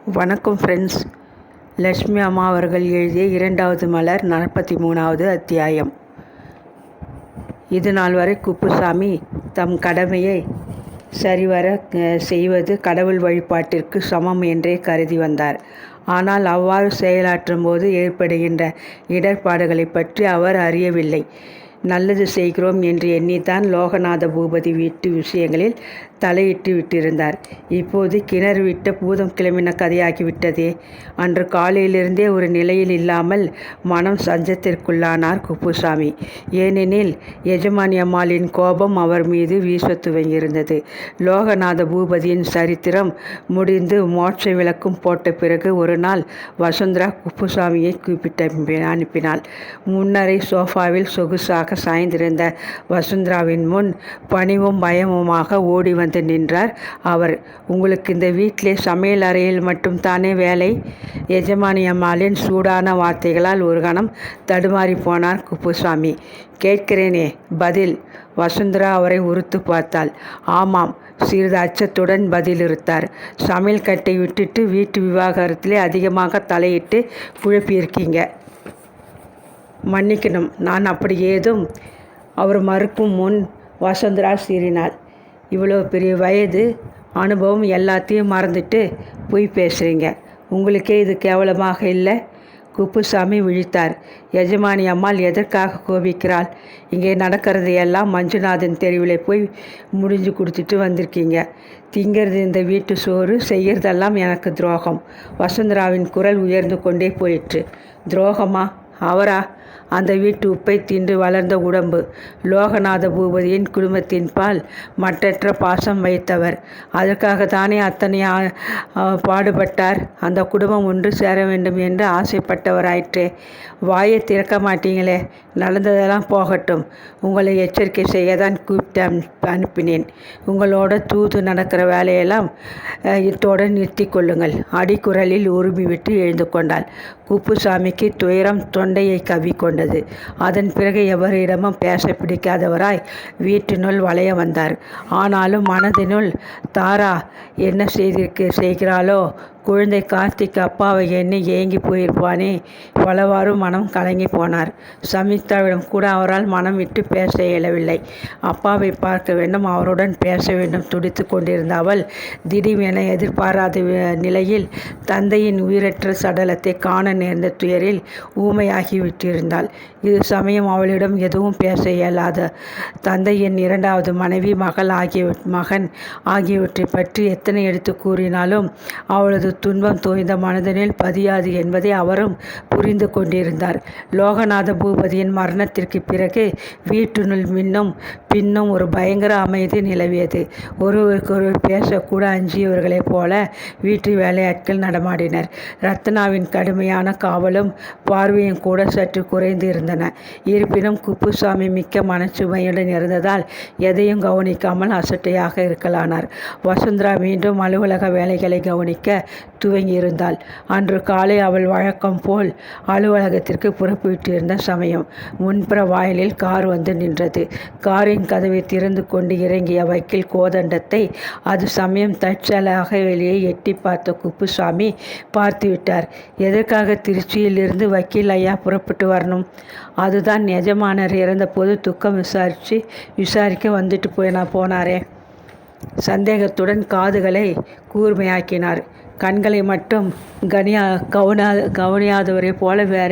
வணக்கம் ஃப்ரெண்ட்ஸ். லக்ஷ்மி அம்மா அவர்கள் எழுதிய 2வது மலர் 43வது அத்தியாயம். இது நாள் வரை குப்புசாமி தம் கடமையை சரிவர செய்வது கடவுள் வழிபாட்டிற்கு சமம் என்றே கருதி வந்தார். ஆனால் அவ்வாறு செயலாற்றும் போது ஏற்படுகின்ற இடர்பாடுகளை பற்றி அவர் அறியவில்லை. நல்லது செய்கிறோம் என்று எண்ணித்தான் லோகநாத பூபதி வீட்டு விஷயங்களில் தலையிட்டு விட்டிருந்தார். இப்போது கிணறு விட்ட பூதம் கிளம்பின கதையாகிவிட்டதே. அன்று காலையிலிருந்தே ஒரு நிலையில் இல்லாமல் மனம் சஞ்சத்திற்குள்ளானார் குப்புசாமி. ஏனெனில் எஜமானி அம்மாளின் கோபம் அவர் மீது வீசத் துவங்கியிருந்தது. லோகநாத பூபதியின் சரித்திரம் முடிந்து மோட்ச விளக்கும் போட்ட பிறகு ஒரு நாள் வசுந்தரா குப்புசாமியை கூப்பிட்டு அனுப்பினாள். முன்னரை சோஃபாவில் சொகுசாக சாய்ந்திருந்த வசுந்தராவின் முன் பணிவும் பயமுமாக ஓடி வந்து நின்றார் அவர். உங்களுக்கு இந்த வீட்டிலே சமையல் அறையில் மட்டும் தானே வேலை? எஜமானி அம்மாளின் சூடான வார்த்தைகளால் ஒரு கணம் தடுமாறி போனார் குப்புசாமி. கேட்கிறேனே பதில். வசுந்தரா அவரை உறுத்து பார்த்தாள். ஆமாம், சிறிது அச்சத்துடன் பதிலிருத்தார். சமையல் கட்டை விட்டுட்டு வீட்டு விவகாரத்திலே அதிகமாக தலையிட்டு குழப்பியிருக்கீங்க. மன்னிக்கணும், நான் அப்படி ஏதும். அவர் மறுக்கும் முன் வசுந்தரா சீறினாள். இவ்வளோ பெரிய வயது அனுபவம் எல்லாத்தையும் மறந்துட்டு பொய் பேசுகிறீங்க. உங்களுக்கே இது கேவலமாக இல்லை? குப்புசாமி விழித்தார். எஜமானி அம்மாள் எதற்காக கோபிக்கிறாள்? இங்கே நடக்கிறது எல்லாம் மஞ்சுநாதன் தெருவில் போய் முடிஞ்சு கொடுத்துட்டு வந்திருக்கீங்க. திங்கிறது இந்த வீட்டு சோறு, செய்கிறதெல்லாம் எனக்கு துரோகம். வசுந்தராவின் குரல் உயர்ந்து கொண்டே போயிற்று. துரோகமா? அவரா? அந்த வீட்டு உப்பை தின்று வளர்ந்த உடம்பு. லோகநாத பூபதியின் குடும்பத்தின் பால் மற்றற்ற பாசம் வைத்தவர். அதற்காகத்தானே அத்தனை பாடுபட்டார். அந்த குடும்பம் ஒன்று சேர வேண்டும் என்று ஆசைப்பட்டவராயிற்றே. வாயை திறக்க மாட்டீங்களே. நடந்ததெல்லாம் போகட்டும். உங்களை எச்சரிக்கை செய்ய தான் கூப்பிட்டு அனுப்பினேன். உங்களோட தூது நடக்கிற வேலையெல்லாம் இத்தோடு நிறுத்தி கொள்ளுங்கள். அடிக்குரலில் உருமி விட்டு எழுந்து கொண்டாள். குப்புசாமிக்கு துயரம் தொண்டையை கவ்விக்கொண்டது. அதன் பிறகு எவரிடமும் பேச பிடிக்காதவராய் வீட்டினுள் வளைய வந்தார். ஆனாலும் மனதினுள் தாரா என்ன செய்கிறாளோ? குழந்தை கார்த்திக் அப்பாவை எண்ணி ஏங்கி போயிருப்பானே. பலவாறு மனம் கலங்கி போனார். சம்யுக்தாவிடம் கூட அவரால் மனம் விட்டு பேச இயலவில்லை. அப்பாவை பார்க்க வேண்டும், அவருடன் பேச வேண்டும் துடித்து கொண்டிருந்த அவள் திடீரென எதிர்பாராத நிலையில் தந்தையின் உயிரற்ற சடலத்தை காண நேர்ந்த துயரில் ஊமையாகிவிட்டிருந்தாள். இது சமயம் அவளிடம் எதுவும் பேச இயலாத தந்தையின் 2வது மனைவி, மகன் ஆகியவற்றை பற்றி எத்தனை எடுத்து கூறினாலும் அவளது துன்பம் தோய்ந்த மனதினில் பதியாது என்பதை அவரும் புரிந்து கொண்டிருந்தார். லோகநாத பூபதியின் மரணத்திற்கு பிறகு வீட்டினுள் பின்னும் ஒரு பயங்கர அமைதி நிலவியது. ஒருவருக்கொருவர் பேசக்கூட அஞ்சியவர்களைப் போல வீட்டு வேலையாட்கள் நடமாடினர். ரத்னாவின் கடுமையான காவலும் பார்வையும் கூட சற்று குறைந்து இருந்தன. இருப்பினும் குப்புசாமி மிக்க மனச்சுமையுடன் இருந்ததால் எதையும் கவனிக்காமல் அசட்டையாக இருக்கலானார். வசுந்தரா மீண்டும் அலுவலக வேலைகளை கவனிக்க துவங்கியிருந்தாள். அன்று காலை அவள் வழக்கம் போல் அலுவலகத்திற்கு புறப்பட்டிருந்த சமயம் முன்புற வாயிலில் கார் வந்து நின்றது. காரின் கதவை திறந்து கொண்டு இறங்கிய வக்கீல் கோதண்டத்தை அது சமயம் தற்செயலாக வெளியே எட்டி பார்த்த குப்புசாமி பார்த்துவிட்டார். எதற்காக திருச்சியிலிருந்து வக்கீல் ஐயா புறப்பட்டு வரணும்? அதுதான் எஜமானர் இறந்தபோது துக்கம் விசாரிக்க வந்துட்டு போனாரே. சந்தேகத்துடன் காதுகளை கூர்மையாக்கினார். கண்களை மட்டும் கவனியாதவரை போல வேற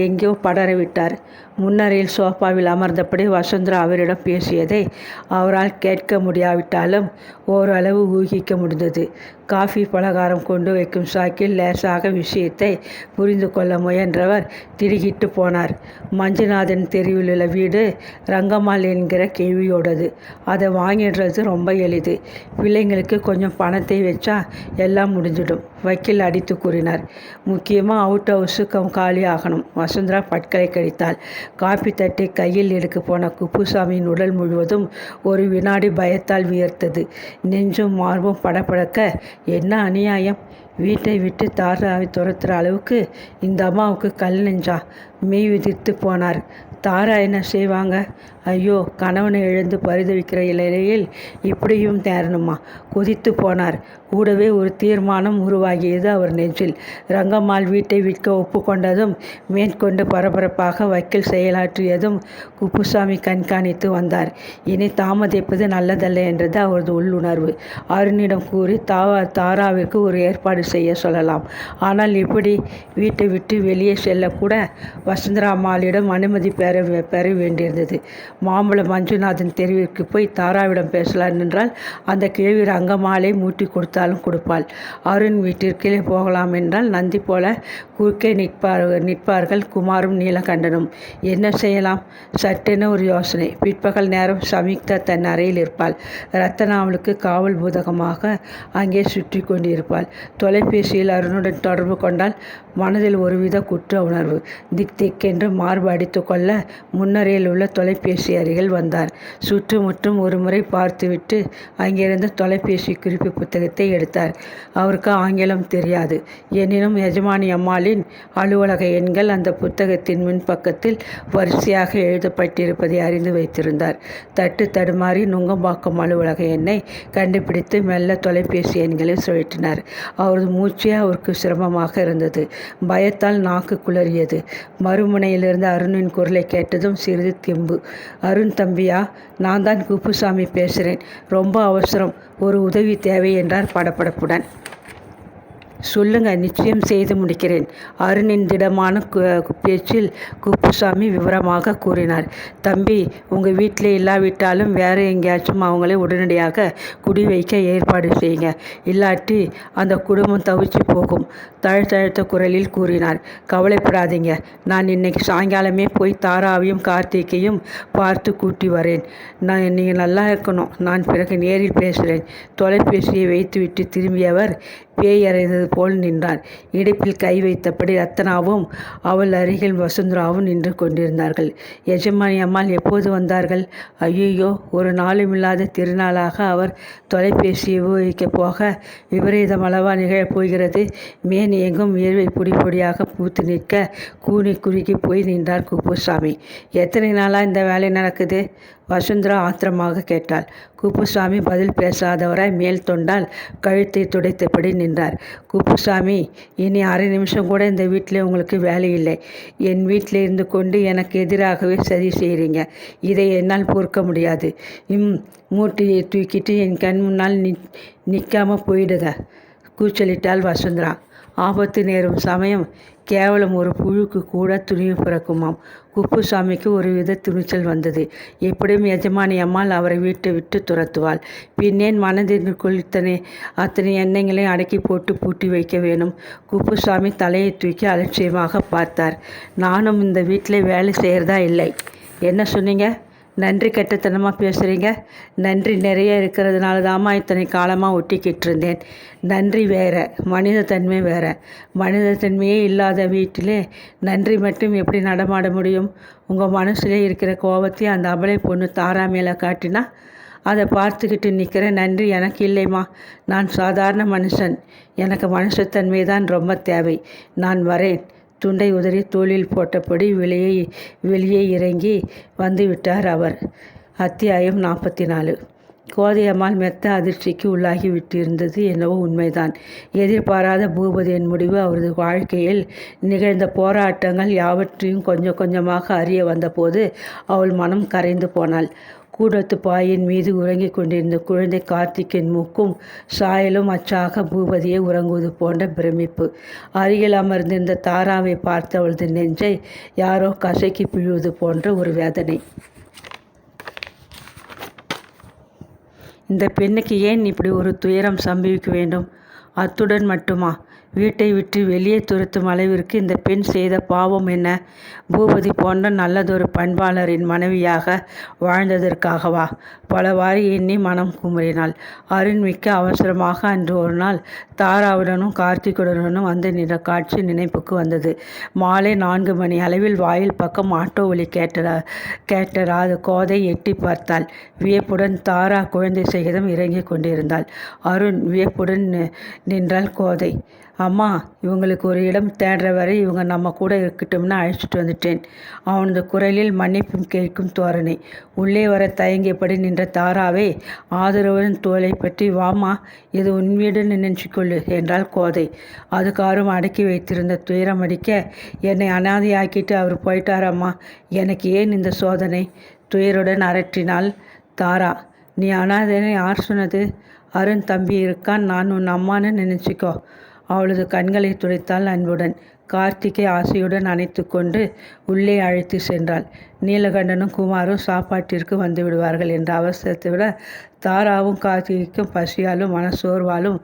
எங்கேயோ படரவிட்டார். முன்னரையில் சோஃபாவில் அமர்ந்தபடி வசுந்தரா அவரிடம் பேசியதை அவரால் கேட்க முடியாவிட்டாலும் ஓரளவு ஊகிக்க முடிந்தது. காஃபி பலகாரம் கொண்டு வைக்கும் சாக்கில் லேசாக விஷயத்தை புரிந்து கொள்ள முயன்றவர் திடுக்கிட்டு போனார். மஞ்சுநாதன் தெருவிலுள்ள வீடு ரங்கம்மாள் என்கிற கேள்வியோடது. அதை வாங்கிடுறது ரொம்ப எளிது. பிள்ளைங்களுக்கு கொஞ்சம் பணத்தை வச்சா எல்லாம் முடிஞ்சிடும், வக்கீல் அடித்து கூறினார். முக்கியமாக அவுட் ஹவுஸு காலி ஆகணும். வசுந்தரா பட்களை கடித்தாள். காப்பி தட்டை கையில் எடுக்க போன குப்புசாமியின் உடல் முழுவதும் ஒரு வினாடி பயத்தால் வியர்த்தது. நெஞ்சும் மார்பும் படபடக்க, என்ன அநியாயம்! வீட்டை விட்டு தாராவை துரத்துகிற அளவுக்கு இந்த அம்மாவுக்கு கல் நெஞ்சா? மெய் விதித்து போனார். தாரா என்ன செய்வாங்க? ஐயோ, கணவனை இழந்து பரிதவிக்கிற நிலையில் இப்படியும் நேரணுமா? கொதித்து போனார். கூடவே ஒரு தீர்மானம் உருவாகியது அவர் நெஞ்சில். ரங்கம்மாள் வீட்டை விற்க ஒப்புக்கொண்டதும் மேற்கொண்டு பரபரப்பாக வக்கீல் செயலாற்றியதும் குப்புசாமி கண்காணித்து வந்தார். இனி தாமதிப்பது நல்லதல்ல என்றது அவரது உள்ளுணர்வு. அருணிடம் கூறி தாராவிற்கு ஒரு ஏற்பாடு செய்ய சொல்லலாம். ஆனால் இப்படி வீட்டை விட்டு வெளியே செல்லக்கூட வசந்தராம்மாளிடம் அனுமதி பெற வேண்டியிருந்தது. மாம்பழம் மஞ்சுநாதன் தெருவிற்கு போய் தாராவிடம் பேசலாம் என்றால் அந்த கிழவி ரங்கம்மாளை மூட்டி கொடுத்தாலும் கொடுப்பாள். அருண் வீட்டிற்கே போகலாம் என்றால் நந்தி போல குறுக்கே நிற்பார்கள் குமாரும் நீலகண்டனும். என்ன செய்யலாம்? சட்டென ஒரு யோசனை. பிற்பகல் நேரம் சமிக்தா தன் அறையில் இருப்பாள். ரத்தனா அவளுக்கு காவல் பூதகமாக அங்கே சுற்றி கொண்டிருப்பாள். தொலைபேசியில் அருணுடன் தொடர்பு கொண்டால் மனதில் ஒருவித குற்ற உணர்வு. திக்கென்று மார்பு அடித்து கொள்ள முன்னரையில் உள்ள தொலைபேசி அருகில் வந்தார். சுற்றுமுற்றும் ஒரு முறை பார்த்துவிட்டு அங்கிருந்த தொலைபேசி குறிப்பு புத்தகத்தை எடுத்தார். அவருக்கு ஆங்கிலம் தெரியாது. எனினும் எஜமானி அம்மாளின் அலுவலக எண்கள் அந்த புத்தகத்தின் முன்பக்கத்தில் வரிசையாக எழுதப்பட்டிருப்பதை அறிந்து வைத்திருந்தார். தடுமாறி நுங்கம்பாக்கம் அலுவலக எண்ணை கண்டுபிடித்து மெல்ல தொலைபேசி எண்களை சுழற்றினார். அவரது மூச்சே அவருக்கு சிரமமாக இருந்தது. பயத்தால் நாக்கு குளறியது. மறுமுனையிலிருந்து அருணின் குரலை கேட்டதும் சிறிது தெம்பு. அருண் தம்பியா, நான் தான் குப்புசாமி பேசுகிறேன். ரொம்ப அவசரம், ஒரு உதவி தேவை என்றார் படபடப்புடன். சொல்லுங்க, நிச்சயம் செய்து முடிக்கிறேன். அருணின் திடமான பேச்சில் குப்புசாமி விவரமாக கூறினார். தம்பி, உங்கள் வீட்டில் இல்லாவிட்டாலும் வேறு எங்கேயாச்சும் அவங்களை உடனடியாக குடி வைக்க ஏற்பாடு செய்யுங்க. இல்லாட்டி அந்த குடும்பம் தவிச்சு போகும். தழுத்தழுத்த குரலில் கூறினார். கவலைப்படாதீங்க, நான் இன்னைக்கு சாயங்காலமே போய் தாராவையும் கார்த்திகையும் பார்த்து கூட்டி வரேன். நீங்கள் நல்லா இருக்கணும். நான் பிறகு நேரில் பேசுகிறேன். தொலைபேசியை வைத்துவிட்டு திரும்பியவர் பேய் அறைந்தது போல் நின்றார். இடுப்பில் கை வைத்தபடி ரத்தனாவும் அவள் அருகில் வசுந்தராவும் நின்று கொண்டிருந்தார்கள். எஜமானி அம்மாள் எப்போது வந்தார்கள்? ஐயோ, ஒரு நாளுமில்லாத திருநாளாக அவர் தொலைபேசியை உபயோகிக்கப் போக விபரீதமளவா நிகழப் போகிறது. மேன் எங்கும் வியர்வை பொடியாக பூத்து நிற்க கூனி குறுகி போய் நின்றார் குப்புசாமி. எத்தனை நாளாக இந்த வேலை நடக்குது? வசுந்தரா ஆத்திரமாக கேட்டாள். குப்புசாமி பதில் பேசாதவராய் மேல் தொண்டால் கழுத்தை துடைத்தபடி நின்றார். குப்புசாமி, இனி அரை நிமிஷம் கூட இந்த வீட்டில் உங்களுக்கு வேலை இல்லை. என் வீட்டில் இருந்து கொண்டு எனக்கு எதிராகவே சதி செய்கிறீங்க. இதை என்னால் பொறுக்க முடியாது. மூட்டையை தூக்கிட்டு என் கண் முன்னால் நிற்காமல் போயிடுங்க, கூச்சலிட்டாள் வசுந்தரா. ஆபத்து நேரும் சமயம் கேவலம் ஒரு புழுக்கு கூட துணிவு பிறக்குமாம். குப்புசாமிக்கு ஒருவித துணிச்சல் வந்தது. எப்படியும் எஜமானி அம்மாள் அவரை வீட்டை விட்டு துரத்துவாள். பின்னேன் மனதிற்குள் அத்தனை எண்ணங்களையும் அடக்கி போட்டு பூட்டி வைக்க வேணும். குப்புசாமி தலையை தூக்கி அலட்சியமாக பார்த்தார். நானும் இந்த வீட்டில் வேலை செய்கிறதா இல்லை. என்ன சொன்னீங்க? நன்றி கெட்டத்தனமாக பேசுகிறீங்க. நன்றி நிறைய இருக்கிறதுனால தாம்மா இத்தனை காலமாக ஒட்டிக்கிட்டு இருந்தேன். நன்றி வேறு, மனித தன்மை வேறு. மனித தன்மையே இல்லாத வீட்டிலே நன்றி மட்டும் எப்படி நடமாட முடியும்? உங்கள் மனசுலே இருக்கிற கோபத்தையும் அந்த அபலை பொண்ணு தாரா மேலே காட்டினா அதை பார்த்துக்கிட்டு நிற்கிற நன்றி எனக்கு இல்லைம்மா. நான் சாதாரண மனுஷன். எனக்கு மனுஷத்தன்மை தான் ரொம்ப தேவை. நான் வரேன். துண்டை உதறி தோளில் போட்டபடி வெளியே இறங்கி வந்துவிட்டார் அவர். அத்தியாயம் 44. கோதையம்மாள் மெத்த அதிர்ச்சிக்கு உள்ளாகி விட்டிருந்தது என்னவோ உண்மைதான். எதிர்பாராத பூபதியின் முடிவு அவரது வாழ்க்கையில் நிகழ்ந்த போராட்டங்கள் யாவற்றையும் கொஞ்சம் கொஞ்சமாக அறிய வந்தபோது அவள் மனம் கரைந்து போனாள். கூடத்து பாயின் மீது உறங்கிக் கொண்டிருந்த குழந்தை கார்த்திக்கின் மூக்கும் சாயலும் அச்சாக பூபதியை உறங்குவது போன்ற பிரமிப்பு. அருகில் அமர்ந்திருந்த தாராவை பார்த்தவளது நெஞ்சை யாரோ கசக்கி பிழுவது போன்ற ஒரு வேதனை. இந்த பெண்ணுக்கு ஏன் இப்படி ஒரு துயரம் சம்பவிக்க வேண்டும்? அத்துடன் மட்டுமா? வீட்டை விட்டு வெளியே துரத்தும் அளவிற்கு இந்த பெண் செய்த பாவம் என்ன? பூபதி போன்ற நல்லதொரு பண்பாளரின் மனைவியாக வாழ்ந்ததற்காகவா? பலவாறு எண்ணி மனம் குமுறினாள். அருண் மிக்க அவசரமாக அன்று ஒரு நாள் தாராவுடனும் கார்த்திகுடனும் வந்து நின்ற காட்சி நினைப்புக்கு வந்தது. மாலை 4 மணி அளவில் வாயில் பக்கம் ஆட்டோ ஒலி கேட்டராத கோதை எட்டி பார்த்தாள். வியப்புடன் தாரா குழந்தை சகிதம் இறங்கி கொண்டிருந்தாள். அருண் வியப்புடன் நின்றாள் கோதை. அம்மா, இவங்களுக்கு ஒரு இடம் தேடுற வரை இவங்க நம்ம கூட இருக்கட்டும்னு அழைச்சிட்டு வந்துட்டேன். அவனது குரலில் மன்னிப்பும் கேட்கும் தோரணை. உள்ளே வர தயங்கியபடி நின்ற தாராவை ஆதரவுடன் தோலை பற்றி, வாமா, இது உன் வீடுன்னு நினைச்சுக்கொள்ளு என்றாள் கோதை. அதுக்காரும் அடக்கி வைத்திருந்த துயரம் அடிக்க, என்னை அனாதையாக்கிட்டு அவர் போயிட்டாரம்மா, எனக்கு ஏன் இந்த சோதனை? துயருடன் அரற்றினாள் தாரா. நீ அனாதைன்னு யார் சொன்னது? அருண் தம்பி இருக்கான், நான் உன் அம்மான்னு நினச்சிக்கோ. அவளது கண்களை துடைத்தாள் அன்புடன். கார்த்திகை ஆசையுடன் அணைத்து கொண்டு உள்ளே அழைத்து சென்றாள். நீலகண்டனும் குமாரும் சாப்பாட்டிற்கு வந்து விடுவார்கள் என்ற அவசரத்தை விட தாராவும் கார்த்திகைக்கும் பசியாலும் மனசோர்வாலும்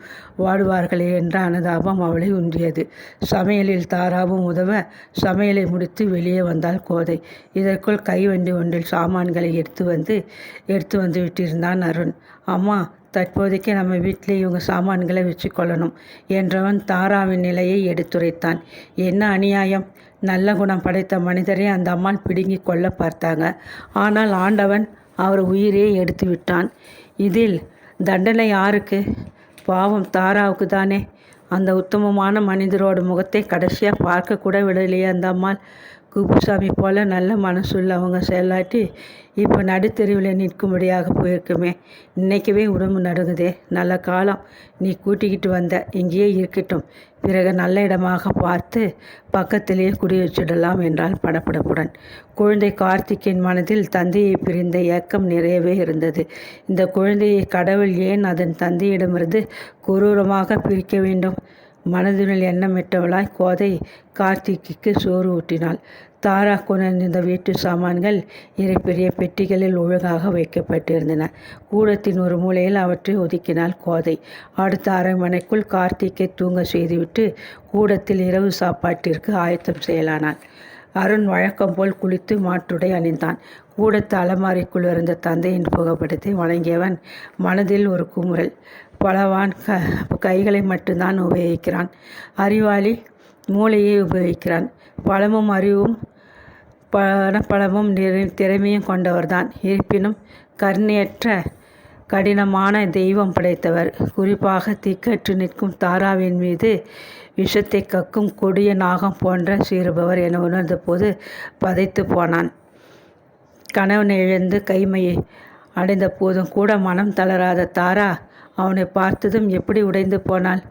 வாடுவார்களே என்ற அனுதாபம் அவளை உந்தியது. சமையலில் தாராவும் உதவ சமையலை முடித்து வெளியே வந்தாள் கோதை. இதற்குள் கைவண்டி ஒன்றில் சாமான்களை எடுத்து வந்து விட்டிருந்தான் அருண். அம்மா, தற்போதைக்கு நம்ம வீட்டில் இவங்க சாமான்களை வச்சுக்கொள்ளணும் என்றவன் தாராவின் நிலையை எடுத்துரைத்தான். என்ன அநியாயம்! நல்ல குணம் படைத்த மனிதரை அந்த அம்மாள் பிடுங்கி கொள்ள பார்த்தாங்க. ஆனால் ஆண்டவன் அவர் உயிரே எடுத்து விட்டான். இதில் தண்டனை யாருக்கு? பாவம் தாராவுக்கு தானே. அந்த உத்தமமான மனிதரோட முகத்தை கடைசியாக பார்க்க கூட விடலையே அந்த அம்மாள். குப்புசாமி போல நல்ல மனசுள்ளவங்க செயலாட்டி இப்போ நடுத்தெருவில் நிற்கும்படியாக போயிருக்குமே. நினைக்கவே உடம்பு நடுங்குதே. நல்ல காலம் நீ கூட்டிக்கிட்டு வந்த, இங்கேயே இருக்கட்டும், பிறகு நல்ல இடமாக பார்த்து பக்கத்திலேயே குடி வச்சிடலாம் என்றால் படப்படப்புடன். குழந்தை கார்த்திக்கின் மனதில் தந்தையை பிரிந்த ஏக்கம் நிறையவே இருந்தது. இந்த குழந்தையை கடவுள் ஏன் அதன் தந்தையிடமிருந்து கொடூரமாக பிரிக்க வேண்டும்? மனதினுள் எண்ணமிட்டவளாய் கோதை கார்த்திக்கு சோறு ஊட்டினாள். தாரா கொண்டிருந்த வீட்டு சாமான்கள் பெரிய பெட்டிகளில் ஒழுங்காக வைக்கப்பட்டிருந்தன. கூடத்தின் ஒரு மூலையில் அவற்றை ஒதுக்கினாள் கோதை. அடுத்த அரை மணிக்குள் கார்த்திக்கை தூங்க செய்துவிட்டு கூடத்தில் இரவு சாப்பாட்டிற்கு ஆயத்தம் செய்யலானாள். அருண் வழக்கம் போல் குளித்து மாற்றுடை அணிந்தான். கூடத்து அலமாரிக்குள் இருந்த தந்தையின் புகைப்படத்தை வணங்கியவன் மனதில் ஒரு குமுறல். பலவான் கைகளை மட்டும்தான் உபயோகிக்கிறான். அறிவாளி மூளையை உபயோகிக்கிறான். பலமும் அறிவும் பணப்பலமும் திறமையும் கொண்டவர்தான். இருப்பினும் கருணையற்ற கடினமான தெய்வம் படைத்தவர். குறிப்பாக திக்கற்று நிற்கும் தாராவின் மீது விஷத்தை கக்கும் கொடிய நாகம் போன்ற சீறுபவர் என உணர்ந்த போது பதைத்து போனான். கணவனை இழந்து கைமையை அடைந்த போதும் கூட மனம் தளராத தாரா அவனை பார்த்ததும் எப்படி உடைந்து போனாள்.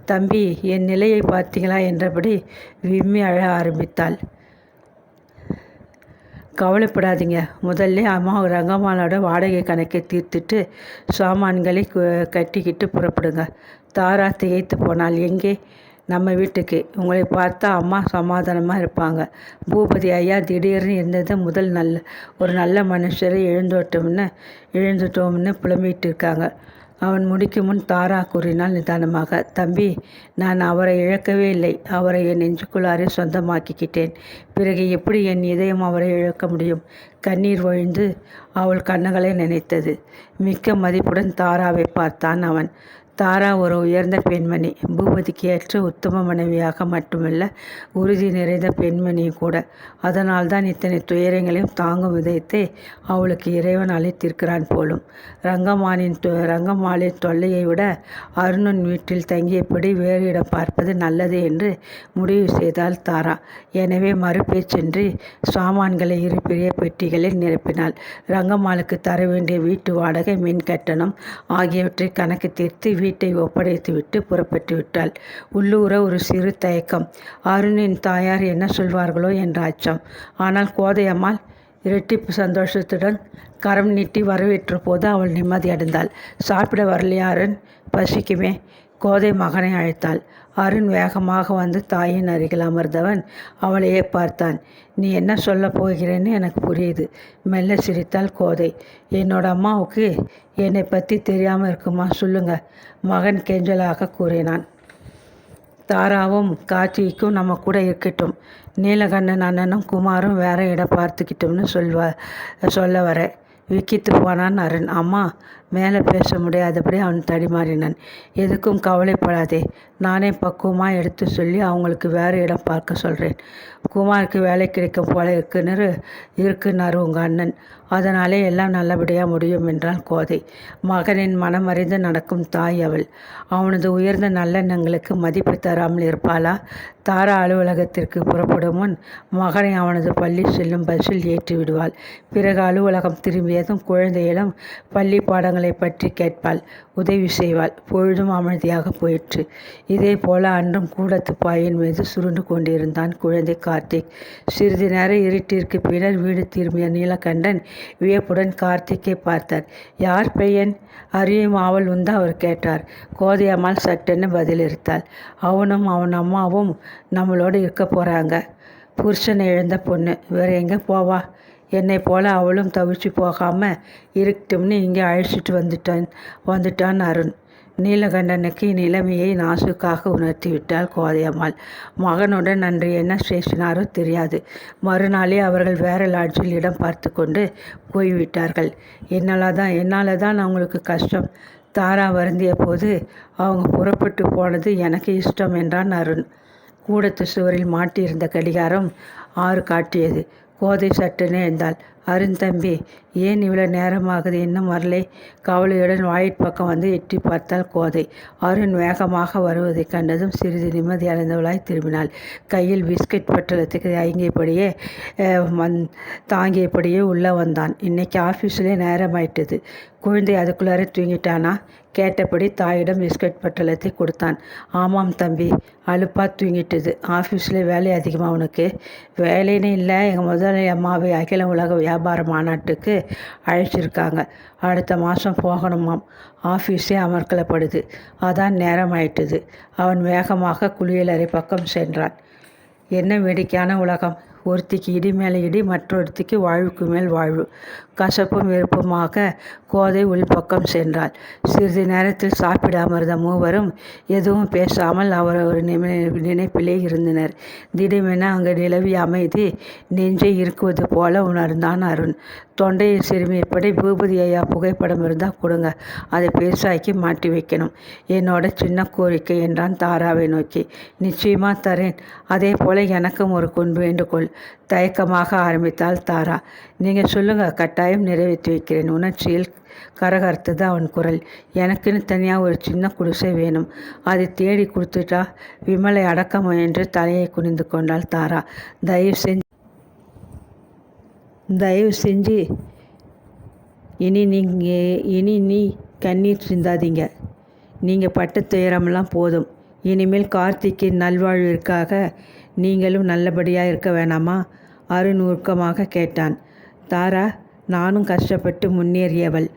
தம்பி, என் நிலையை பார்த்தீங்களா என்றபடி விம்மி அழ ஆரம்பித்தாள். கவலைப்படாதீங்க, முதல்ல அம்மா ரங்கம்மாளோட வாடகை கணக்கை தீர்த்துட்டு சாமான்களை கட்டிக்கிட்டு புறப்படுங்க. தாரா திகைத்து போனாள். எங்கே? நம்ம வீட்டுக்கு. உங்களை பார்த்தா அம்மா சமாதானமாக இருப்பாங்க. பூபதி ஐயா திடீர்னு இருந்தது முதல் ஒரு நல்ல மனுஷரை இழந்துட்டோம்னு புலம்பிட்டு இருக்காங்க. அவன் முடிக்கும் முன் தாரா கூறினாள் நிதானமாக. தம்பி, நான் அவரை இழக்கவே இல்லை. அவரை என் நெஞ்சுக்குள்ளாரே சொந்தமாக்கிக்கிட்டேன். பிறகு எப்படி என் இதயம் அவரை இழக்க முடியும்? கண்ணீர் வழிந்து அவள் கண்ணுகளை நினைத்தது. மிக்க மதிப்புடன் தாராவை பார்த்தான் அவன். தாரா ஒரு உயர்ந்த பெண்மணி. பூபதிக்கு ஏற்ற உத்தம மனைவியாக மட்டுமல்ல, உறுதி நிறைந்த பெண்மணியும் கூட. அதனால்தான் இத்தனை துயரங்களையும் தாங்கும் விதத்தை அவளுக்கு இறைவன் அளித்திருக்கிறான் போலும். ரங்கம்மாளின் தொல்லையை விட அருணன் வீட்டில் தங்கியபடி வேறு இடம் பார்ப்பது நல்லது என்று முடிவு செய்தாள் தாரா. எனவே மறுபேச்சின்றி சாமான்களை இரு பெரிய பெட்டிகளில் நிரப்பினாள். ரங்கம்மாளுக்கு தர வேண்டிய வீட்டு வாடகை, மின் கட்டணம் ஆகியவற்றை கணக்கு தீர்த்து வீட்டை ஒப்படைத்துவிட்டு புறப்பட்டு விட்டாள். உள்ளூர ஒரு சிறு தயக்கம். அருணின் தாயார் என்ன சொல்வார்களோ என்ற அச்சம். ஆனால் கோதையம்மாள் இரட்டிப்பு சந்தோஷத்துடன் கரம் நீட்டி வரவேற்ற போது அவள் நிம்மதியடைந்தாள். சாப்பிட வரலையா அருண்? பசிக்குமே. கோதை மகனை அழைத்தாள். அருண் வேகமாக வந்து தாயின் அருகில் அமர்ந்தவன் அவளையே பார்த்தான். நீ என்ன சொல்ல போகிறேன்னு எனக்கு புரியுது. மெல்ல சிரித்தாள் கோதை. என்னோட அம்மாவுக்கு என்னை பற்றி தெரியாமல் இருக்குமா? சொல்லுங்க, மகன் கெஞ்சலாக கூறினான். தாராவும் கார்த்திக்கும் நம்ம கூட இருக்கட்டும். நீலகண்டன் அண்ணனும் குமாரும் வேற இடம் பார்த்துக்கிட்டோம்னு சொல்ல வர விக்கித்து போனான் அருண். அம்மா, மேலே பேச முடியாதபடி அவன் தடிமாறினான். எதுக்கும் கவலைப்படாதே, நானே பக்குவமாக எடுத்து சொல்லி அவங்களுக்கு வேறு இடம் பார்க்க சொல்கிறேன். குமாருக்கு வேலை கிடைக்கும் போல இருக்குன்னாரு உங்கள் அண்ணன். அதனாலே எல்லாம் நல்லபடியாக முடியும் என்றாள் கோதை. மகனின் மனமறிந்து நடக்கும் தாய் அவள். அவனது உயர்ந்த நல்லெண்ணங்களுக்கு மதிப்பு தராமல் இருப்பாளா? தாரா அலுவலகத்திற்கு புறப்படும் முன் மகனை அவனது பள்ளி செல்லும் பஸ்ஸில் ஏற்றி விடுவாள். பிறகு அலுவலகம் திரும்பியதும் குழந்தையிடம் பள்ளி பாடங்களை பற்றி கேட்பாள், உதவி செய்வாள். பொழுதும் அமைதியாக போயிற்று. இதே போல அன்றும் கூடத்து பாயின் மீது சுருண்டு கொண்டிருந்தான் குழந்தை கார்த்திக். சிறிது நேர இருட்டிற்கு பின்னர் வீடு திரும்பிய நீலகண்டன் வியப்புடன் கார்த்திக்கை பார்த்தார். யார் பையன்? அறியும் ஆவல் உண்டு அவர் கேட்டார். கோதை அம்மாள் சட்டென்னு பதிலளித்தாள். அவனும் அவன் அம்மாவும் நம்மளோடு இருக்க போகிறாங்க. புருஷனை இழந்த பொண்ணு வேறு எங்கே போவா? என்னை போல அவளும் தவிச்சு போகாமல் இருக்கட்டும்னு இங்கே அழைச்சிட்டு வந்துட்டான் அருண். நீலகண்டனுக்கு நிலைமையை நாசுக்காக உணர்த்திவிட்டாள் கோதையம்மாள். மகனுடன் அன்று என்ன பேசினாரோ தெரியாது. மறுநாளே அவர்கள் வேறு லாட்ஜில் இடம் பார்த்து கொண்டு போய்விட்டார்கள். என்னால் தான் அவங்களுக்கு கஷ்டம். தாரா வருந்திய போது அவங்க புறப்பட்டு போனது எனக்கு இஷ்டம் என்றான் அருண். கூடத்து சுவரில் மாட்டியிருந்த கடிகாரம் 6 காட்டியது. கோதை சட்டுன்னு எழுந்தாள். அருண் தம்பி, ஏன் இவ்வளோ நேரமாகுது, இன்னும் வரலை? கவலையுடன் வாயிற்பக்கம் வந்து எட்டி பார்த்தாள் கோதை. அருண் வேகமாக வருவதைக் கண்டதும் சிறிது நிம்மதி அடைந்தவளாய் திரும்பினாள். கையில் பிஸ்கட் பட்டலத்துக்கு தாங்கியபடியே உள்ளே வந்தான். இன்னைக்கு ஆஃபீஸிலே நேரமாயிட்டது. குழந்தை அதுக்குள்ளார தூங்கிட்டானா? கேட்டபடி தாயிடம் பிஸ்கட் பட்டலத்தை கொடுத்தான். ஆமாம் தம்பி, அலுப்பாக தூங்கிட்டது. ஆஃபீஸில் வேலை அதிகமாக உனக்கு? வேலைன்னு இல்லை, எங்கள் முதலாளி அம்மாவை அகில உலக வியாபார மாநாட்டுக்கு அழைச்சிருக்காங்க. அடுத்த மாதம் போகணுமாம். ஆஃபீஸே அமர்க்கலப்படுது. அதான் நேரம் ஆயிட்டுது. அவன் வேகமாக குளியலறை பக்கம் சென்றான். என்ன வேடிக்கையான உலகம்! ஒருத்திக்கு இடி மேலே இடி, மற்றொருத்திக்கு வாழ்வுக்கு மேல் வாழ்வு. கசப்பும் வெறுப்புமாக கோதை உள்பக்கம் சென்றாள். சிறிது நேரத்தில் சாப்பிட அமர்ந்த மூவரும் எதுவும் பேசாமல் அவரவர் நினைப்பிலே இருந்தனர். திடீரென அங்கு நிலவிய அமைதி நெஞ்சை இருக்குவது போல உணர்ந்தான் அருண். தொண்டையை சிறுமியப்படி, பூபதி ஐயா புகைப்படம் இருந்தால் கொடுங்க, அதை பெருசாக்கி மாட்டி வைக்கணும். என்னோட சின்ன கோரிக்கை என்றான் தாராவை நோக்கி. நிச்சயமாக தரேன். அதே போல் எனக்கும் ஒரு வேண்டுகோள். தயக்கமாக ஆரம்பித்தாள் தாரா. நீங்கள் சொல்லுங்கள், கட்டாயம் நிறைவேற்றி வைக்கிறேன். உணர்ச்சியில் கரகரத்தது அவன் குரல். எனக்குன்னு தனியாக ஒரு சின்ன குடிசை வேணும். அதை தேடி கொடுத்துட்டா? விமலை அடக்க முயன்று தலையை குனிந்து கொண்டாள் தாரா. தயவு செஞ்சு இனி நீ கண்ணீர் சிந்தாதீங்க. நீங்கள் பட்ட துயரமெல்லாம் போதும். இனிமேல் கார்த்திக்கின் நல்வாழ்விற்காக நீங்களும் நல்லபடியாக இருக்க வேணாமா? அருண் உருக்கமாக கேட்டான். தாரா, நானும் கஷ்டப்பட்டு முன்னேறியவள்.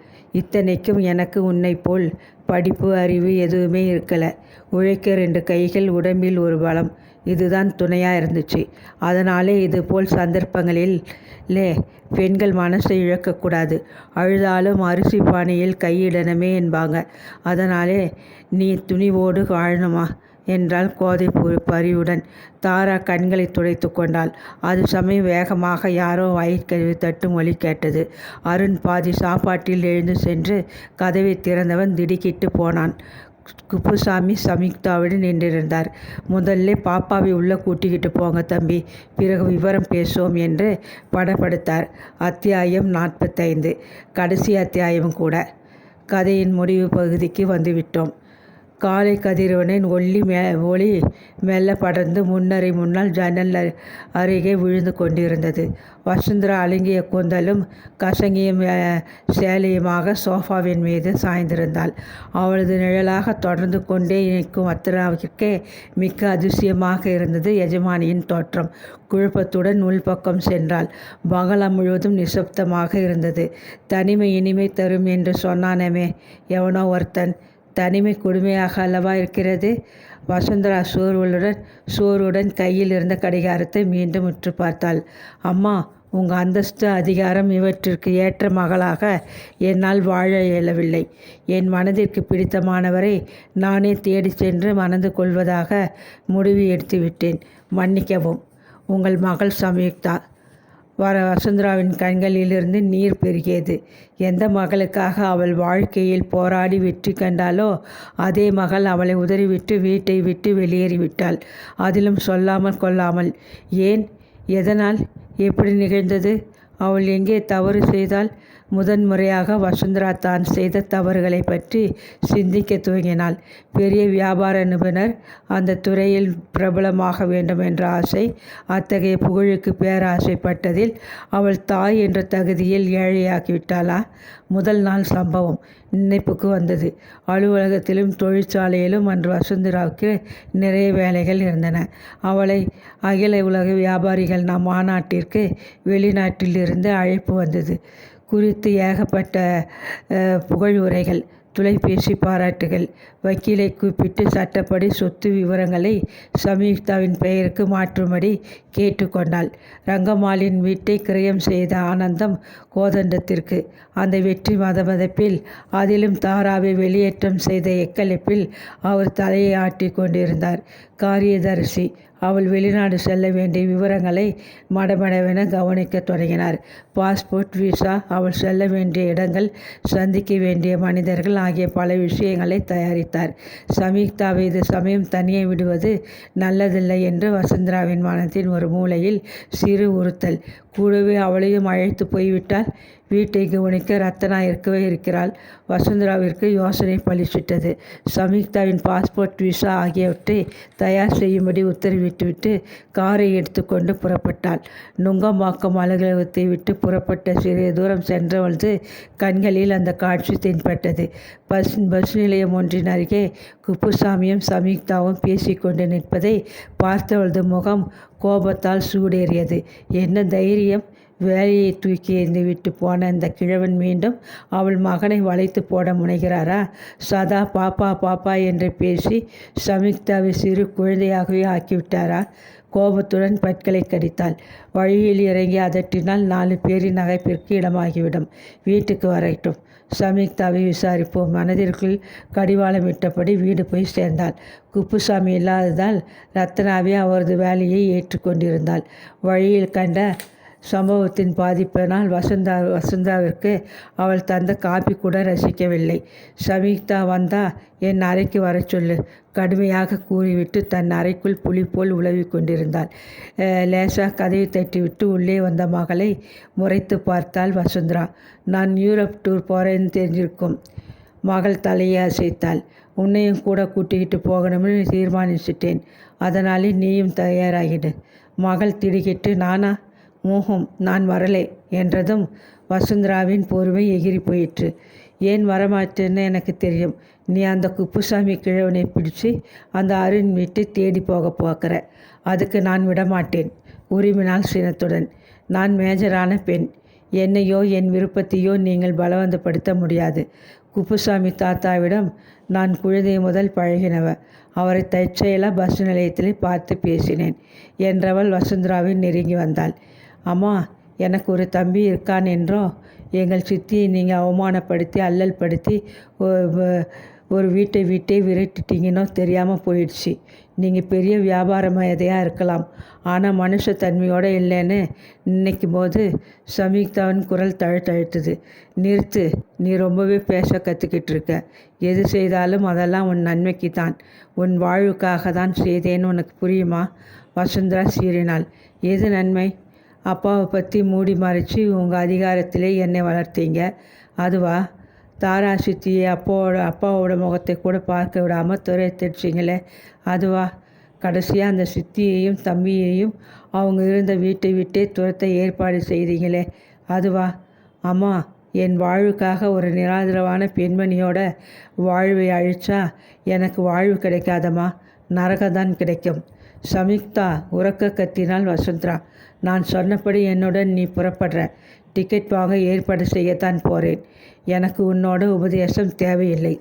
இத்தனைக்கும் எனக்கு உன்னை போல் படிப்பு அறிவு எதுவுமே இருக்கலை. உழைக்க 2 கைகள், உடம்பில் ஒரு பலம், இதுதான் துணையாக இருந்துச்சு. அதனாலே இதுபோல் சந்தர்ப்பங்களிலே பெண்கள் மனசை இழக்கக்கூடாது. அழுதாலும் அரிசி பானையில் கையிடணுமே என்பாங்க. அதனாலே நீ துணிவோடு வாழணுமா என்றாள் கோதை பரிவுடன். தாரா கண்களை துடைத்து கொண்டாள். அது சமயம் வேகமாக யாரோ வயிற்கருவி தட்டும் ஒலி கேட்டது. அருண் பாதி சாப்பாட்டில் எழுந்து சென்று கதவை திறந்தவன் திடுக்கிட்டு போனான். குப்புசாமி சமிக்தாவுடன் நின்றிருந்தார். முதல்ல பாப்பாவை உள்ளே கூட்டிக்கிட்டு போங்க தம்பி, பிறகு விவரம் பேசுவோம் என்று படப்படுத்தார். அத்தியாயம் 45. கடைசி அத்தியாயம் கூட. கதையின் முடிவு பகுதிக்கு வந்துவிட்டோம். காலை கதிரவனின் ஒளி மெல்ல படர்ந்து முன்னால் ஜன்னல் அருகே விழுந்து கொண்டிருந்தது. வசுந்தரா அழுங்கிய கூந்தலும் கசங்கிய சேலையுமாக சோஃபாவின் மீது சாய்ந்திருந்தாள். அவளது நிழலாக தொடர்ந்து கொண்டே நிற்கும் அத்திராவிற்கே மிக்க அதிசயமாக இருந்தது எஜமானியின் தோற்றம். குழப்பத்துடன் உள்பக்கம் சென்றாள். பங்களா முழுவதும் நிசப்தமாக இருந்தது. தனிமை இனிமை தரும் என்று சொன்னானமே எவனோ ஒருத்தன். தனிமை கொடுமையாக அல்லவா இருக்கிறது? வசுந்தரா சோர்வுடன் கையில் இருந்த கடிகாரத்தை மீண்டும் உற்று பார்த்தாள். அம்மா, உங்கள் அந்தஸ்து, அதிகாரம் இவற்றிற்கு ஏற்ற மகளாக என்னால் வாழ இயலவில்லை. என் மனதிற்கு பிடித்தமானவரை நானே தேடி சென்று மணந்து கொள்வதாக முடிவு எடுத்துவிட்டேன். மன்னிக்கவும். உங்கள் மகள் சம்யுக்தா. வசுந்தராவின் கண்களிலிருந்து நீர் பெருகியது. எந்த மகளுக்காக அவள் வாழ்க்கையில் போராடி வெற்றி கண்டாலோ அதே மகள் அவளை உதறிவிட்டு வீட்டை விட்டு வெளியேறிவிட்டாள். அதிலும் சொல்லாமல் கொள்ளாமல். ஏன்? எதனால்? எப்படி நிகழ்ந்தது? அவள் எங்கே தவறு செய்தாள்? முதன்முறையாக வசுந்தரா தான் செய்த தவறுகளை பற்றி சிந்திக்க துவங்கினாள். பெரிய வியாபார நிபுணர், அந்த துறையில் பிரபலமாக வேண்டும் என்ற ஆசை, அத்தகைய புகழுக்கு பேராசைப்பட்டதில் அவள் தாய் என்ற தகுதியில் ஏழையாக்கிவிட்டாளா? முதல் நாள் சம்பவம் நினைப்புக்கு வந்தது. அலுவலகத்திலும் தொழிற்சாலையிலும் அன்று வசுந்தராவுக்கு நிறைய வேலைகள் இருந்தன. அவளை அகில உலக வியாபாரிகள் மாநாட்டிற்கு வெளிநாட்டிலிருந்து அழைப்பு வந்தது. குறித்து ஏகப்பட்ட புகழுரைகள், தொலைபேசி பாராட்டுகள். வக்கீலை கூப்பிட்டு சட்டப்படி சொத்து விவரங்களை சம்யுக்தாவின் பெயருக்கு மாற்றும்படி கேட்டுக்கொண்டாள். ரங்கம்மாளின் வீட்டை கிரயம் செய்த ஆனந்தம் கோதண்டத்திற்கு. அந்த வெற்றி மதமதப்பில், அதிலும் தாராவை வெளியேற்றம் செய்த எக்களிப்பில் அவர் தலையை ஆட்டி கொண்டிருந்தார். காரியதரிசி அவள் வெளிநாடு செல்ல வேண்டிய விவரங்களை மடமடவென கவனிக்க தொடங்கினார். பாஸ்போர்ட், விசா, அவள் செல்ல வேண்டிய இடங்கள், சந்திக்க வேண்டிய மனிதர்கள் ஆகிய பல விஷயங்களை தயாரித்தார். சம்யுக்தாவை இது சமயம் தனியே விடுவது நல்லதில்லை என்று வசுந்தராவின் மனத்தின் ஒரு மூலையில் சிறு உறுத்தல். கூடவே அவளையும் அழைத்து போய்விட்டால் வீட்டை கவனிக்க ரத்தனா இருக்கவே இருக்கிறாள். வசுந்தராவிற்கு யோசனை பலிச்சிட்டது. சம்யுக்தாவின் பாஸ்போர்ட், விசா ஆகியவற்றை தயார் செய்யும்படி உத்தரவிட்டுவிட்டு காரை எடுத்துக்கொண்டு புறப்பட்டாள். நுங்கம்பாக்கம் அலுவலகத்தை விட்டு புறப்பட்ட சிறிய தூரம் சென்றவளது கண்களில் அந்த காட்சி தென்பட்டது. பஸ் நிலையம் ஒன்றின் அருகே குப்புசாமியும் சம்யுக்தாவும் பேசிக்கொண்டு நிற்பதை பார்த்தவளது முகம் கோபத்தால் சூடேறியது. என்ன தைரியம்! வேலையை தூக்கி எறிந்து விட்டு போன அந்த கிழவன் மீண்டும் அவள் மகனை வளைத்து போட முனைகிறாரா? சதா பாப்பா பாப்பா என்று பேசி சம்யுக்தாவை சிறு குழந்தையாகவே ஆக்கிவிட்டாரா? கோபத்துடன் பற்களை கடித்தாள். வழியில் இறங்கி அதட்டினால் 4 பேரின் நகைப்பிற்கு இடமாகிவிடும். வீட்டுக்கு வரட்டும், சம்யுக்தாவை விசாரிப்போம். மனதிற்குள் கடிவாளமிட்டபடி வீடு போய் சேர்ந்தாள். குப்புசாமி இல்லாததால் ரத்னாவே அவரது வேலையை ஏற்றுக்கொண்டிருந்தாள். வழியில் கண்ட சம்பவத்தின் பாதிப்பினால் வசுந்தாவிற்கு அவள் தந்த காப்பி கூட ரசிக்கவில்லை. சம்யுக்தா வந்தா என் அறைக்கு வர சொல்லு, கடுமையாக கூறிவிட்டு தன் அறைக்குள் புலி போல் உலவி கொண்டிருந்தாள். லேசாக கதவை தட்டிவிட்டு உள்ளே வந்த மகளை முறைத்து பார்த்தாள் வசுந்தரா. நான் யூரோப் டூர் போகிறேன்னு தெரிஞ்சிருக்கும். மகள் தலையை அசைத்தாள். உன்னையும் கூட கூட்டிக்கிட்டு போகணும்னு தீர்மானிச்சிட்டேன். அதனாலே நீயும் தயாராகிடு. மகள் திடுக்கிட்டு, நானா? நான் வரலை என்றதும் வசுந்தராவின் பொறுமை எகிரி போயிற்று. ஏன் வரமாட்டேன்னு எனக்கு தெரியும். நீ அந்த குப்புசாமி கிழவனை பிடிச்சி அந்த அருண் வீட்டை தேடி போக பார்க்குற. அதுக்கு நான் விடமாட்டேன், உரிமினாள் சினத்துடன். நான் மேஜரான பெண். என்னையோ என் விருப்பத்தையோ நீங்கள் பலவந்தப்படுத்த முடியாது. குப்புசாமி தாத்தாவிடம் நான் குழந்தை முதல் பழகினவ. அவரை தற்செயலாக பஸ் நிலையத்தில் பார்த்து பேசினேன் என்றவள் வசுந்தராவின் நெருங்கி வந்தாள். அம்மா, எனக்கு ஒரு தம்பி இருக்கான் என்றோ, எங்கள் சித்தியை நீங்கள் அவமானப்படுத்தி அல்லல் படுத்தி ஒரு வீட்டை விரட்டிட்டீங்கன்னோ தெரியாமல் போயிடுச்சு. நீங்கள் பெரிய வியாபார மயதையாக இருக்கலாம், ஆனால் மனுஷத்தன்மையோடு இல்லைன்னு நினைக்கும் போது சம்யுக்தாவின் குரல் தழுத்தழுத்துது. நிறுத்து, நீ ரொம்பவே பேச கற்றுக்கிட்டு இருக்க. எது செய்தாலும் அதெல்லாம் உன் நன்மைக்கு தான், உன் வாழ்வுக்காக தான் செய்தேன்னு உனக்கு புரியுமா? வசுந்தரா சீறினாள். எது நன்மை? அப்பாவை பற்றி மூடி மறைச்சி உங்கள் அதிகாரத்திலே என்னை வளர்த்தீங்க, அதுவா? தாரா சித்தியை அப்பாவோட முகத்தை கூட பார்க்க விடாமல் துரைத்திடுச்சிங்களே, அதுவா? கடைசியாக அந்த சித்தியையும் தம்பியையும் அவங்க இருந்த வீட்டை விட்டே துரத்த ஏற்பாடு செய்தீங்களே, அதுவா? அம்மா, என் வாழ்வுக்காக ஒரு நிராதரவான பெண்மணியோட வாழ்வை அழிச்சா எனக்கு வாழ்வு கிடைக்காதம்மா, நரகம்தான் கிடைக்கும். சம்யுக்தா உறக்க கத்தினாள் வசுந்தரா. நான் சொன்னபடி என்னுடன் நீ புறப்படுற. டிக்கெட் வாங்க ஏற்பாடு செய்யத்தான் போகிறேன். எனக்கு உன்னோட உபதேசம் தேவையில்லை.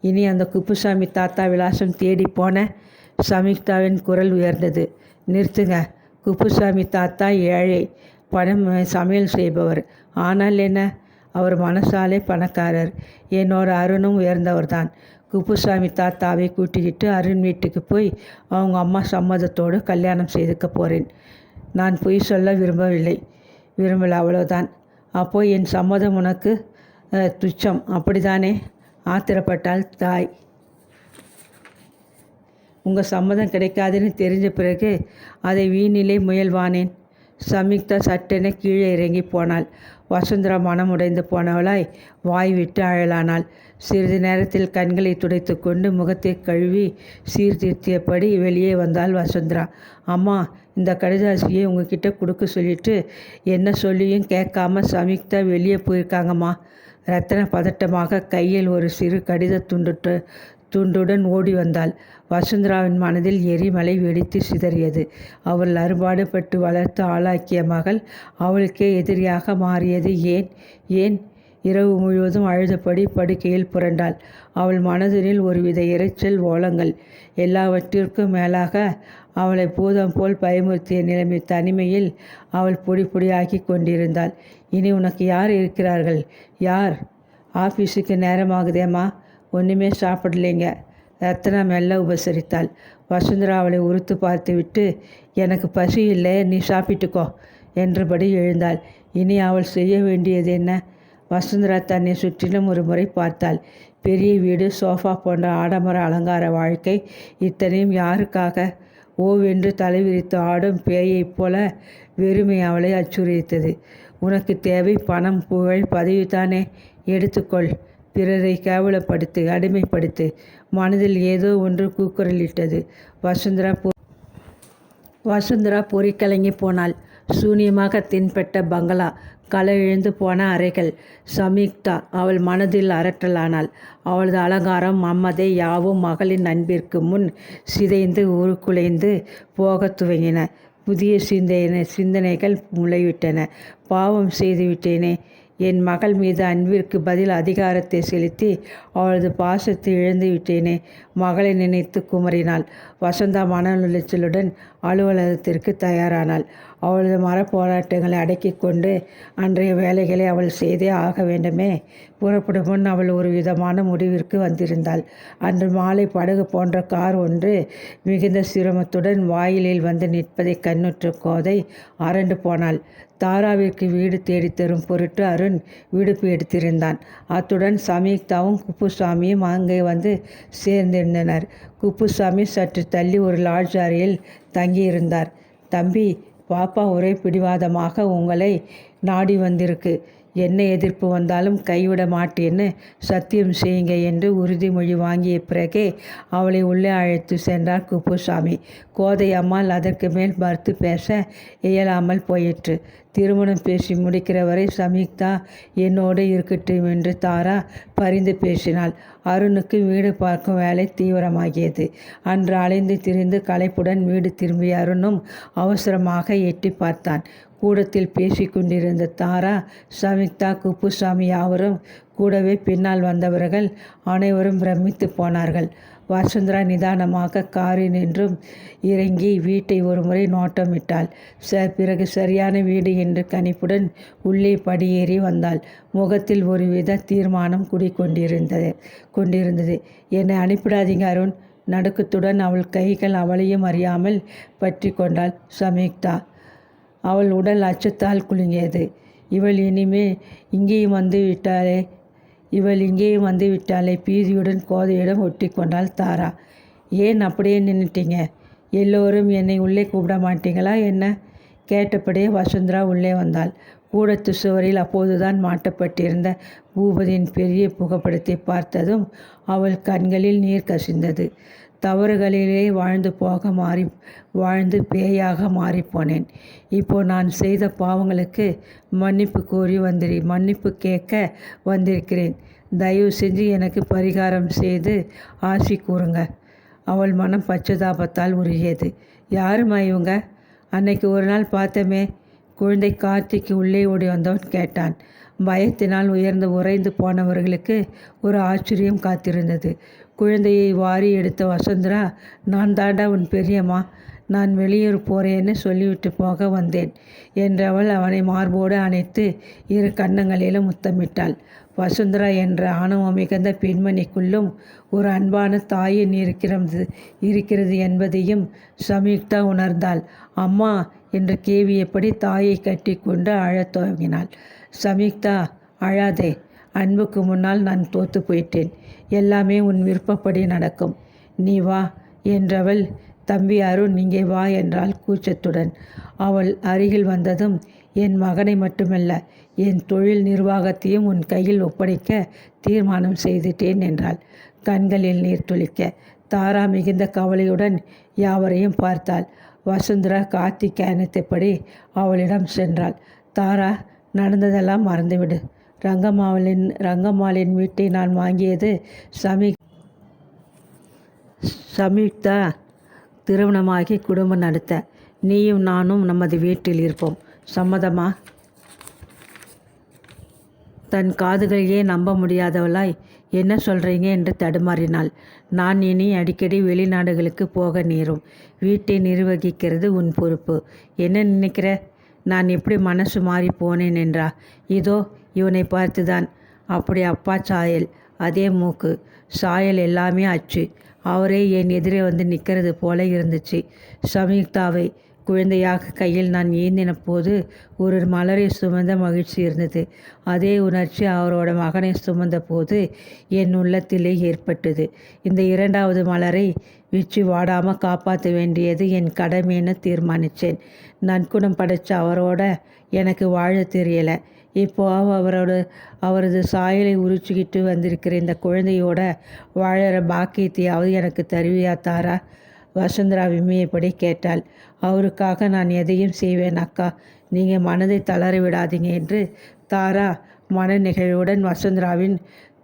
இனி அந்த குப்புசாமி தாத்தா விலாசம் தேடி போன சம்யுக்தாவின் குரல் உயர்ந்தது. நிறுத்துங்க. குப்புசாமி தாத்தா ஏழை, பணம் சமையல் செய்பவர். ஆனால் என்ன, அவர் மனசாலே பணக்காரர். என்னோட அருணும் உயர்ந்தவர் தான். குப்புசாமி தாத்தாவை கூட்டிக்கிட்டு அருண் வீட்டுக்கு போய் அவங்க அம்மா சம்மதத்தோடு கல்யாணம் செய்துக்க போகிறேன். நான் பொய் சொல்ல விரும்பலை அவ்வளோதான். அப்போ என் சம்மதம் உனக்கு துச்சம் அப்படிதானே? ஆத்திரப்பட்டாள் தாய். உங்கள் சம்மதம் கிடைக்காதுன்னு தெரிஞ்ச பிறகு அதை வீணிலே முயல்வானேன். சம்யுக்தா சட்டென கீழே இறங்கி போனாள். வசுந்தரா மனமுடைந்து போனவளாய் வாய் விட்டு அழலானாள். சிறிது நேரத்தில் கண்களை துடைத்து கொண்டு முகத்தை கழுவி சீர்திருத்தியபடி வெளியே வந்தாள் வசுந்தரா. அம்மா, இந்த கடிதாசியை உங்ககிட்ட கொடுக்க சொல்லிட்டு என்ன சொல்லியும் கேட்காம சம்யுக்தா வெளியே போயிருக்காங்கம்மா. ரத்தன பதட்டமாக கையில் ஒரு சிறு கடித துண்டுடன் ஓடி வந்தாள். வசுந்தராவின் மனதில் எரிமலை வெடித்து சிதறியது. அவள் அறுபாடுபட்டு வளர்த்து ஆளாக்கிய மகள் அவளுக்கே எதிரியாக மாறியது ஏன்? இரவு முழுவதும் அழுதபடி படுக்கையில் புரண்டாள். அவள் மனதினில் ஒருவித இரைச்சல் ஓலங்கள். எல்லாவற்றிற்கும் மேலாக அவளை பூதம் போல் பயமுறுத்திய தனிமையில் அவள் பொடி பொடியாக்கி கொண்டிருந்தாள். இனி உனக்கு யார் இருக்கிறார்கள்? யார்? ஆஃபீஸுக்கு நேரமாகுதேம்மா, ஒன்றுமே சாப்பிடலைங்க. ரத்னா மெல்ல உபசரித்தாள். வசுந்தரா அவளை உறுத்து பார்த்துவிட்டு, எனக்கு பசி இல்லை, நீ சாப்பிட்டுக்கோ என்றபடி எழுந்தாள். இனி அவள் செய்ய வேண்டியது என்ன? வசுந்தரா தன்னை சுற்றிலும் ஒரு முறை பார்த்தாள். பெரிய வீடு, சோஃபா போன்ற ஆடம்பர அலங்கார வாழ்க்கை, இத்தனையும் யாருக்காக? ஓவென்று தலைவிரித்து ஆடும் பேயைப் போல வெறுமை அவளை அச்சுறுத்தது. உனக்கு தேவை பணம், புகழ், பதவிதானே? எடுத்துக்கொள். பிறரை கேவலப்படுத்து, அடிமைப்படுத்து. மனதில் ஏதோ ஒன்று கூக்குரலிட்டது. வசுந்தரா பொறிக்கலங்கி போனாள். சூனியமாக தென்பட்ட பங்களா, கள போன அறைகள். சம்யுக்தா அவள் மனதில் அரட்டலானாள். அவளது அலங்காரம், மம்மதை யாவும் மகளின் அன்பிற்கு முன் சிதைந்து உருக்குலைந்து போகத் துவங்கின. புதிய சிந்தனைகள் முளைவிட்டன. பாவம் செய்துவிட்டேனே. என் மகள் மீது அன்பிற்கு பதில் அதிகாரத்தை செலுத்தி அவளது பாசத்தை இழந்து விட்டேனே. மகளை நினைத்து குமரினாள். வசந்தா மன உளைச்சலுடன் அலுவலகத்திற்கு தயாரானாள். அவளது மரப்போராட்டங்களை அடக்கி கொண்டு அன்றைய வேலைகளை அவள் செய்தே ஆக வேண்டுமே. புறப்படும் முன் அவள் ஒரு விதமான முடிவிற்கு வந்திருந்தாள். அன்று மாலை படகு போன்ற கார் ஒன்று மிகுந்த சிரமத்துடன் வாயிலில் வந்து நிற்பதை கண்ணுற்ற கோதை அரண்டு போனாள். தாராவிற்கு வீடு தேடித்தரும் பொருட்டு அருண் விடுப்பு எடுத்திருந்தான். அத்துடன் சம்யுக்தாவும் குப்புசாமியும் அங்கே வந்து சேர்ந்திருந்தனர். குப்புசாமி சற்று தள்ளி ஒரு லாட்ஜ் அறையில் தங்கியிருந்தார். தம்பி, பாப்பா ஒரே பிடிவாதமாக உங்களை நாடி வந்திருக்கு. என்ன எதிர்ப்பு வந்தாலும் கைவிட மாட்டேன்னு சத்தியம் செய்யுங்க என்று உறுதிமொழி வாங்கிய பிறகே அவளை உள்ளே அழைத்து சென்றார் குப்புசாமி. கோதை அம்மாள் அதற்கு மேல் மறுத்து பேச இயலாமல் போயிற்று. திருமணம் பேசி முடிக்கிற வரை சம்யுக்தா என்னோடு இருக்கட்டும் என்று தாரா பரிந்து பேசினாள். அருணுக்கு வீடு பார்க்கும் வேலை தீவிரமாகியது. அன்று அலைந்து திரிந்து களைப்புடன் வீடு திரும்பிய அருணும் அவசரமாக எட்டி பார்த்தான். கூடத்தில் பேசி கொண்டிருந்த தாரா, சம்யுக்தா, குப்புசாமி யாவரும் கூடவே பின்னால் வந்தவர்கள் அனைவரும் பிரமித்து போனார்கள். வசுந்தரா நிதானமாக காரில் நின்றும் இறங்கி வீட்டை ஒருமுறை நோட்டமிட்டாள். பிறகு சரியான வீடு என்று கணிப்புடன் உள்ளே படியேறி வந்தாள். முகத்தில் ஒருவித தீர்மானம் கொண்டிருந்தது. என்னை அனுப்பிடாதீங்க அருண். நடுக்கத்துடன் அவள் கைகள் அவளையும் அறியாமல் பற்றி கொண்டாள் சம்யுக்தா. அவள் உடல் அச்சத்தால் குலுங்கியது. இவள் இங்கேயும் வந்து விட்டாளே. பீதியுடன் கோதையிடம் ஒட்டி கொண்டாள் தாரா. ஏன் அப்படியே நின்றுட்டீங்க? எல்லோரும் என்னை உள்ளே கூப்பிட மாட்டீங்களா என்ன? கேட்டபடியே வசுந்தரா உள்ளே வந்தாள். கூடத்து சுவரில் அப்போதுதான் மாட்டப்பட்டிருந்த பூபதியின் பெரிய புகைப்படத்தை பார்த்ததும் அவள் கண்களில் நீர் கசிந்தது. தவறுகளிலே வாழ்ந்து பேயாக மாறிப்போனேன். இப்போ நான் செய்த பாவங்களுக்கு மன்னிப்பு கேட்க வந்திருக்கிறேன். தயவு செஞ்சு எனக்கு பரிகாரம் செய்து ஆசி கூறுங்க. அவள் மனம் பச்சதாபத்தால் உருகியது. யாருமா இவங்க? அன்னைக்கு ஒரு நாள் பார்த்தமே. குழந்தை கார்த்திக்கு உள்ளே ஓடி வந்தவன் கேட்டான். பயத்தினால் உறைந்து போனவர்களுக்கு ஒரு ஆச்சரியம் காத்திருந்தது. குழந்தையை வாரி எடுத்த வசுந்தரா, நான் தாண்டா உன் பெரியம்மா, நான் வெளியூர் போகிறேன்னு சொல்லிவிட்டு போக வந்தேன் என்றவள் அவனை மார்போடு அணைத்து இரு கன்னங்களிலும் முத்தமிட்டாள். வசுந்தரா என்ற ஆணவம் மிகுந்த பெண்மணிக்குள்ளும் ஒரு அன்பான தாயின் இருக்கிறது என்பதையும் சம்யுக்தா உணர்ந்தாள். அம்மா என்று கேவியபடி தாயை கட்டி கொண்டு அழத் துவங்கினாள். சம்யுக்தா, அழாதே. அன்புக்கு முன்னால் நான் தோத்து போயிட்டேன். எல்லாமே உன் விருப்பப்படி நடக்கும். நீ வா என்றவள். தம்பி அருண், இங்கே வா என்றாள் கூச்சத்துடன். அவள் அருகில் வந்ததும், என் மகனை மட்டுமல்ல, என் தொழில் நிர்வாகத்தையும் உன் கையில் ஒப்படைக்க தீர்மானம் செய்துட்டேன் என்றாள், கண்களில் நீர் துளிக்க. தாரா மிகுந்த கவலையுடன் யாவரையும் பார்த்தாள். வசுந்தரா கார்த்திகேயனத்தைப்படி அவளிடம் சென்றாள். தாரா, நடந்ததெல்லாம் மறந்துவிடு. ரங்கம்மாளின் வீட்டை நான் வாங்கியது சம்யுக்தா திருமணமாகி குடும்பம் நடத்த. நீயும் நானும் நமது வீட்டில் இருப்போம். சம்மதமா? தன் காதுகளையே நம்ப முடியாதவளாய், என்ன சொல்கிறீங்க என்று தடுமாறினாள். நான் இனி அடிக்கடி வெளிநாடுகளுக்கு போக நேரும். வீட்டை நிர்வகிக்கிறது உன் பொறுப்பு. என்ன நினைக்கிற? நான் எப்படி மனசு மாறி போனேன் என்றா? இதோ இவனை பார்த்துதான். அப்படி அப்பா சாயல், அதே மூக்கு, சாயல் எல்லாமே அச்சு. அவரே என் எதிரே வந்து நிற்கிறது போல இருந்துச்சு. சம்யுக்தாவை குழந்தையாக கையில் நான் ஏந்தின போது ஒரு மலரை சுமந்த மகிழ்ச்சி இருந்தது. அதே உணர்ச்சி அவரோட மகனை சுமந்த போது என் உள்ளத்திலே ஏற்பட்டது. இந்த இரண்டாவது மலரை விச்சு வாடாமல் காப்பாற்ற வேண்டியது என் கடமைன்னு தீர்மானித்தேன். நற்குணம் படைச்ச அவரோட எனக்கு வாழ தெரியலை. இப்போ அவரது சாயலை உரிச்சுக்கிட்டு வந்திருக்கிற இந்த குழந்தையோட வாழற பாக்கியத்தையாவது எனக்கு தருவியா தாரா? வசுந்தரா விம்மியபடி கேட்டாள். அவருக்காக நான் எதையும் செய்வேன் அக்கா. நீங்கள் மனதை தளர விடாதீங்க என்று தாரா மன நிகழ்வுடன் வசுந்தராவின்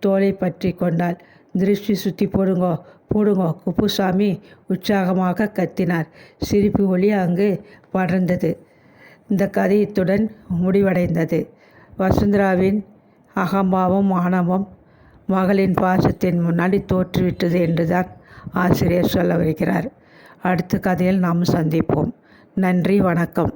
தோலை பற்றி கொண்டாள். திருஷ்டி சுற்றி போடுங்கோ போடுங்கோ, குப்புசாமி உற்சாகமாக கத்தினார். சிரிப்பு ஒளி அங்கு படர்ந்தது. இந்த கதை இத்துடன் முடிவடைந்தது. வசுந்தராவின் அகம்பாவம், ஆணவம் மகளின் பாசத்தின் முன்னாடி தோற்றுவிட்டது என்றுதான் ஆசிரியர் சொல்ல வருகிறார். அடுத்த கதையில் நாம் சந்திப்போம். நன்றி, வணக்கம்.